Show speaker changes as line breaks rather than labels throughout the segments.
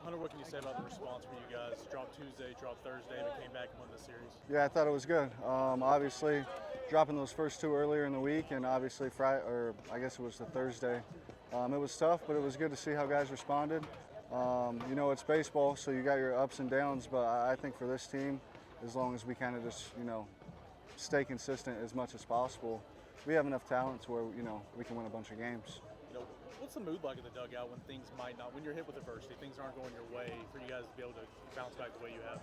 Hunter, what can you say about the response for you guys? Dropped Tuesday, dropped Thursday, but came back and won the series.
Yeah, I thought it was good. Obviously, dropping those first two earlier in the week, and obviously Friday, or I guess it was the Thursday. It was tough, but it was good to see how guys responded. It's baseball, so you got your ups and downs, but I think for this team, as long as we kind of just, stay consistent as much as possible, we have enough talent to where, we can win a bunch of games.
What's the mood like in the dugout when things might not, when you're hit with adversity, things aren't going your way, for you guys to be able to bounce back the way you have?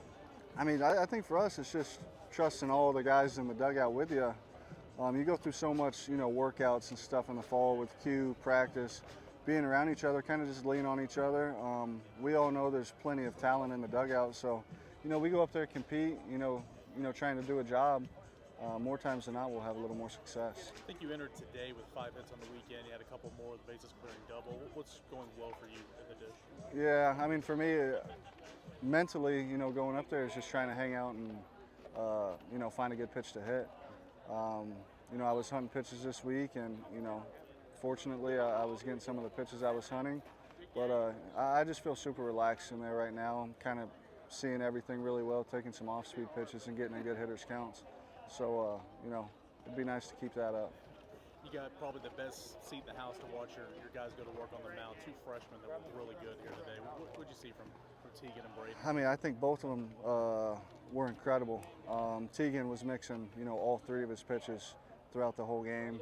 I mean, I think for us, it's just trusting all the guys in the dugout with you. You go through so much, workouts and stuff in the fall with Q, practice, being around each other, kind of just lean on each other. We all know there's plenty of talent in the dugout, so, we go up there, compete, trying to do a job. More times than not, we'll have a little more success.
I think you entered today with 5 hits on the weekend. You had a couple more with bases clearing double. What's going well for you in the dish?
Yeah, I mean, for me, mentally, going up there is just trying to hang out and, find a good pitch to hit. I was hunting pitches this week, and, fortunately, I was getting some of the pitches I was hunting. But I just feel super relaxed in there right now. I'm kind of seeing everything really well, taking some off-speed pitches and getting a good hitter's counts. So, it'd be nice to keep that up.
You got probably the best seat in the house to watch your guys go to work on the mound. 2 freshmen that were really good here today. What did you see from Teagan and Brady?
I mean, I think both of them were incredible. Teagan was mixing, all 3 of his pitches throughout the whole game.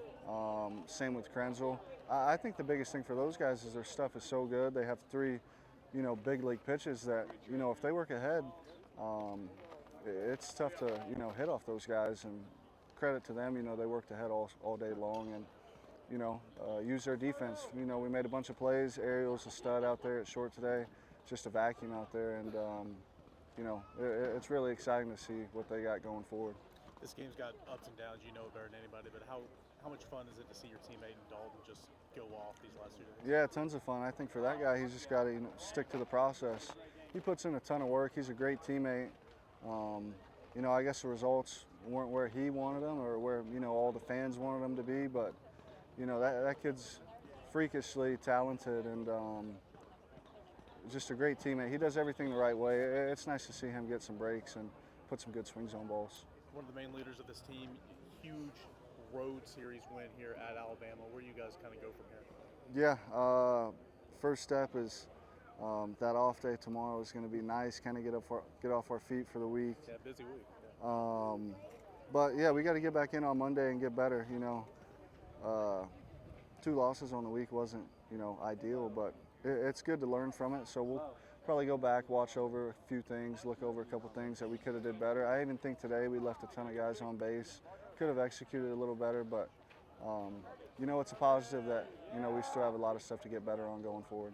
Same with Krenzel. I think the biggest thing for those guys is their stuff is so good. They have 3, big league pitches that, if they work ahead, it's tough to, hit off those guys, and credit to them, they worked ahead all day long and, use their defense. We made a bunch of plays. Ariel's a stud out there at short today, just a vacuum out there, and, it's really exciting to see what they got going forward.
This game's got ups and downs, better than anybody, but how much fun is it to see your teammate in Dalton just go off these last 2 days?
Yeah, tons of fun. I think for that guy, he's just got to stick to the process. He puts in a ton of work. He's a great teammate. I guess the results weren't where he wanted them or where, all the fans wanted them to be, but, that kid's freakishly talented and just a great teammate. He does everything the right way. It's nice to see him get some breaks and put some good swings on balls.
One of the main leaders of this team, huge road series win here at Alabama. Where do you guys kind of go from here?
Yeah, first step is that off day tomorrow is going to be nice, kind of get off our feet for the week.
Yeah, busy week. Yeah.
But yeah, we got to get back in on Monday and get better. 2 losses on the week wasn't, ideal, but it's good to learn from it. So we'll probably go back, watch over a few things, look over a couple things that we could have did better. I even think today we left a ton of guys on base. Could have executed a little better, but it's a positive that we still have a lot of stuff to get better on going forward.